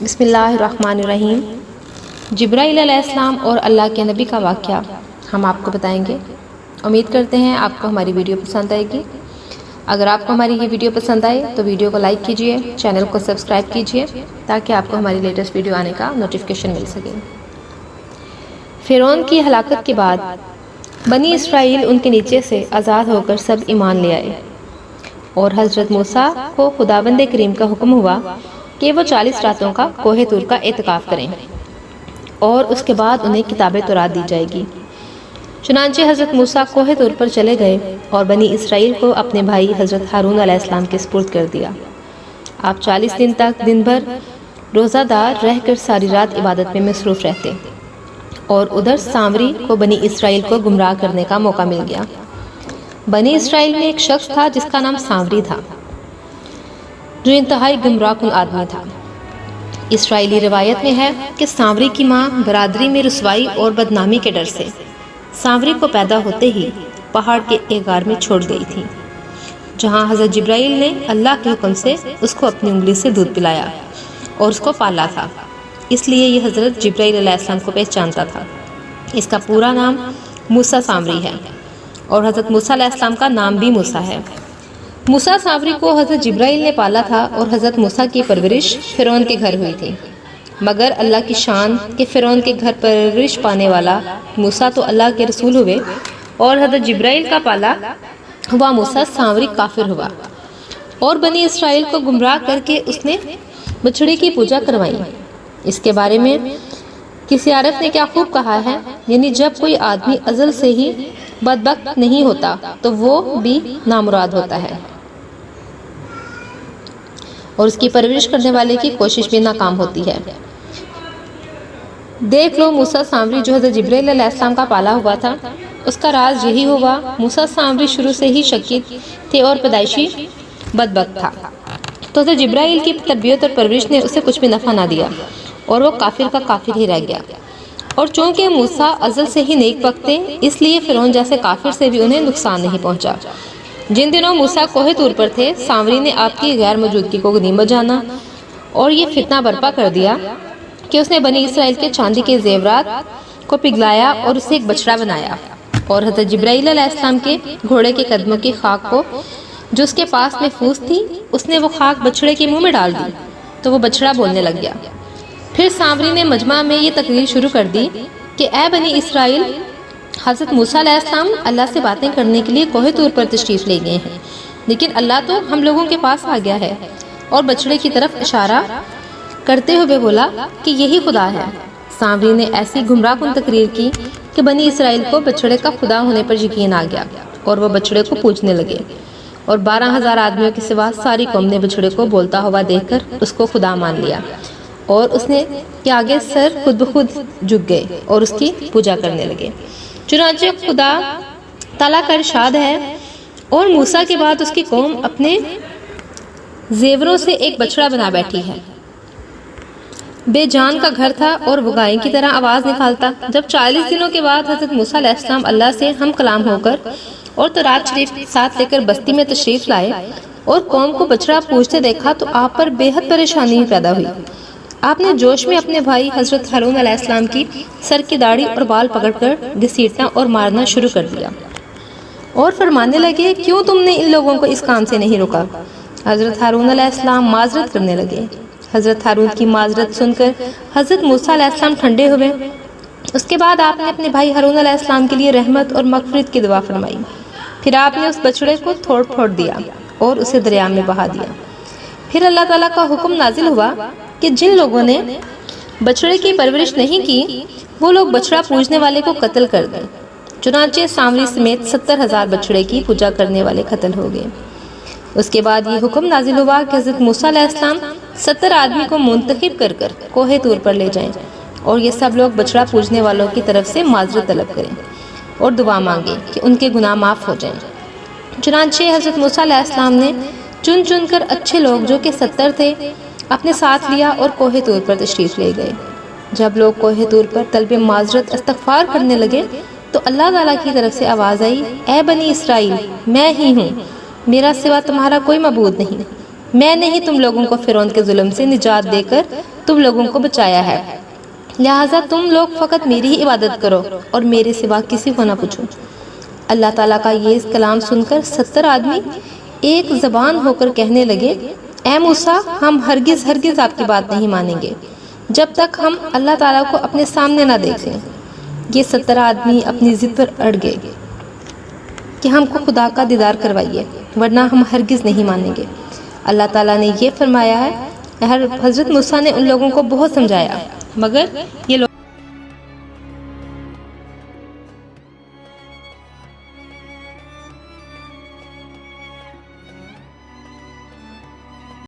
بسم اللہ الرحمن الرحیم۔ جبرائیل علیہ السلام اور اللہ کے نبی کا واقعہ ہم آپ کو بتائیں گے۔ امید کرتے ہیں آپ کو ہماری ویڈیو پسند آئے گی۔ اگر آپ کو ہماری یہ ویڈیو پسند آئے تو ویڈیو کو لائک کیجئے، چینل کو سبسکرائب کیجئے تاکہ آپ کو ہماری لیٹسٹ ویڈیو آنے کا نوٹیفیکیشن مل سکے۔ فرعون کی ہلاکت کے بعد بنی اسرائیل ان کے نیچے سے آزاد ہو کر سب ایمان لے آئے، اور حضرت موسیٰ کو خداوند کریم کا حکم ہوا کہ وہ 40 راتوں کا کوہ طور کا اعتکاف کریں، اور اس کے بعد انہیں کتاب تورات دی جائے گی۔ چنانچہ حضرت موسیٰ کوہ طور پر چلے گئے اور بنی اسرائیل کو اپنے بھائی حضرت ہارون علیہ السلام کے سپرد کر دیا۔ آپ 40 دن تک دن بھر روزہ دار رہ کر ساری رات عبادت میں مصروف رہتے، اور ادھر سامری کو بنی اسرائیل کو گمراہ کرنے کا موقع مل گیا۔ بنی اسرائیل میں ایک شخص تھا جس کا نام سامری تھا، جو انتہائی گمراہ کن آدمی تھا۔ اسرائیلی روایت میں ہے کہ سامری کی ماں برادری میں رسوائی اور بدنامی کے ڈر سے سامری کو پیدا ہوتے ہی پہاڑ کے ایک غار میں چھوڑ گئی تھی، جہاں حضرت جبرائیل نے اللہ کے حکم سے اس کو اپنی انگلی سے دودھ پلایا اور اس کو پالا تھا۔ اس لیے یہ حضرت جبرائیل علیہ السلام کو پہچانتا تھا۔ اس کا پورا نام موسیٰ سامری ہے، اور حضرت موسیٰ علیہ السلام کا نام بھی موسیٰ ہے۔ موسیٰ سامری کو حضرت جبرائیل نے پالا تھا، اور حضرت موسیٰ کی پرورش فرعون کے گھر ہوئی تھی۔ مگر اللہ کی شان کہ فرعون کے گھر پرورش پانے والا موسیٰ تو اللہ کے رسول ہوئے، اور حضرت جبرائیل کا پالا ہوا موسیٰ سامری کافر ہوا، اور بنی اسرائیل کو گمراہ کر کے اس نے بچھڑے کی پوجا کروائی۔ اس کے بارے میں کسی عارف نے کیا خوب کہا ہے، یعنی جب کوئی آدمی ازل سے ہی بدبخت نہیں ہوتا تو وہ بھی نامراد ہوتا ہے، اور اس کی پرورش کرنے والے کی کوشش بھی ناکام ہوتی ہے۔ دیکھ لو موسیٰ سامری جو حضرت جبرائیل علیہ السلام کا پالا ہوا تھا، اس کا راز یہی ہوا۔ موسیٰ سامری شروع سے ہی شکی تھے اور پیدائشی بدبخت تھا، تو حضرت جبرائیل کی تربیت اور پرورش نے اسے کچھ بھی نفع نہ دیا، اور وہ کافر کا کافر ہی رہ گیا۔ اور چونکہ موسیٰ ازل سے ہی نیک بخت تھے، اس لیے فرعون جیسے کافر سے بھی انہیں نقصان نہیں پہنچا۔ جن دنوں موسیٰ کوہ طور پر تھے، سامری نے آپ کی غیر موجودگی کو غنیمت جانا اور یہ فتنہ برپا کر دیا کہ اس نے بنی اسرائیل کے چاندی کے زیورات کو پگھلایا اور اسے ایک بچڑا بنایا، اور حضرت جبرائیل علیہ السلام کے گھوڑے کے قدموں کی خاک کو جو اس کے پاس محفوظ تھی، اس نے وہ خاک بچڑے کے منہ میں ڈال دی، تو وہ بچڑا بولنے لگ گیا۔ پھر سامری نے مجمع میں یہ تقریر شروع کر دی کہ اے بنی اسرائیل، حضرت موسیٰ علیہ السلام اللہ سے باتیں کرنے کے لیے کوہ طور پر تشریف لے گئے ہیں، لیکن اللہ تو ہم لوگوں کے پاس آ گیا ہے، اور بچڑے کی طرف اشارہ کرتے ہوئے بولا کہ یہی خدا ہے۔ سامری نے ایسی گمراہ کن تقریر کی کہ بنی اسرائیل کو بچڑے کا خدا ہونے پر یقین آ گیا، اور وہ بچڑے کو پوجنے لگے، اور 12,000 آدمیوں کے سوا ساری قوم نے بچڑے کو بولتا ہوا دیکھ کر اس کو خدا مان لیا، اور اس نے کے آگے سر خود بخود جھک گئے اور اس کی پوجا کرنے لگے۔ چنانچہ خدا تعالیٰ کا ارشاد ہے، اور موسیٰ کے بعد اس کی قوم اپنے زیوروں سے ایک بچڑا بنا بیٹھی ہے۔ بے جان کا گھر تھا اور وہ گائے کی طرح آواز نکالتا۔ جب 40 دنوں کے بعد حضرت موسیٰ علیہ السلام اللہ سے ہم کلام ہو کر اور تورات شریف ساتھ لے کر بستی میں تشریف لائے اور قوم کو بچڑا پوجتے دیکھا، تو آپ پر بے حد پریشانی پیدا ہوئی۔ آپ نے جوش میں اپنے بھائی حضرت ہارون علیہ السلام کی سر کی داڑھی اور بال پکڑ کر گھسیٹنا اور مارنا شروع کر دیا، اور فرمانے لگے کیوں تم نے ان لوگوں کو اس کام سے نہیں روکا؟ حضرت ہارون علیہ السلام معذرت کرنے لگے۔ حضرت ہارون کی معذرت سن کر حضرت موسیٰ علیہ السلام ٹھنڈے ہوئے۔ اس کے بعد آپ نے اپنے بھائی ہارون علیہ السلام کے لیے رحمت اور مغفرت کی دعا فرمائی۔ پھر آپ نے اس بچڑے کو توڑ پھوڑ دیا اور اسے دریا میں بہا دیا۔ پھر اللہ تعالیٰ کا حکم نازل ہوا کہ جن لوگوں نے بچڑے کی پرورش نہیں کی، وہ لوگ بچڑا پوجنے والے کو قتل کر دیں۔ چنانچہ سامری سمیت 70,000 بچڑے کی پوجا کرنے والے قتل ہو گئے۔ اس کے بعد یہ حکم نازل ہوا کہ حضرت موسیٰ علیہ السلام 70 آدمی کو منتخب کر کر کوہ طور پر لے جائیں، اور یہ سب لوگ بچڑا پوجنے والوں کی طرف سے معذرت طلب کریں اور دعا مانگیں کہ ان کے گناہ معاف ہو جائیں۔ چنانچہ حضرت موسیٰ علیہ السلام نے چن چن کر اچھے لوگ جو کہ 70 تھے اپنے ساتھ لیا اور کوہ طور پر تشریف لے گئے۔ جب لوگ کوہ طور پر طلب معذرت استغفار کرنے لگے تو اللہ تعالیٰ کی طرف سے آواز آئی، اے بنی اسرائیل، میں ہی ہوں، میرا سوا تمہارا کوئی معبود نہیں۔ میں نے ہی تم لوگوں کو فرعون کے ظلم سے نجات دے کر تم لوگوں کو بچایا ہے، لہٰذا تم لوگ فقط میری ہی عبادت کرو اور میرے سوا کسی کو نہ پوچھو۔ اللہ تعالیٰ کا یہ کلام سن کر 70 آدمی ایک زبان ہو کر کہنے لگے، اے موسیٰ، ہم ہرگز ہرگز آپ کی بات نہیں مانیں گے جب تک ہم اللہ تعالیٰ کو اپنے سامنے نہ دیکھ لیں۔ یہ 70 آدمی اپنی ضد پر اڑ گئے کہ ہم کو خدا کا دیدار کروائیے ورنہ ہم ہرگز نہیں مانیں گے۔ اللہ تعالیٰ نے یہ فرمایا ہے، حضرت موسیٰ نے ان لوگوں کو بہت سمجھایا مگر یہ لوگ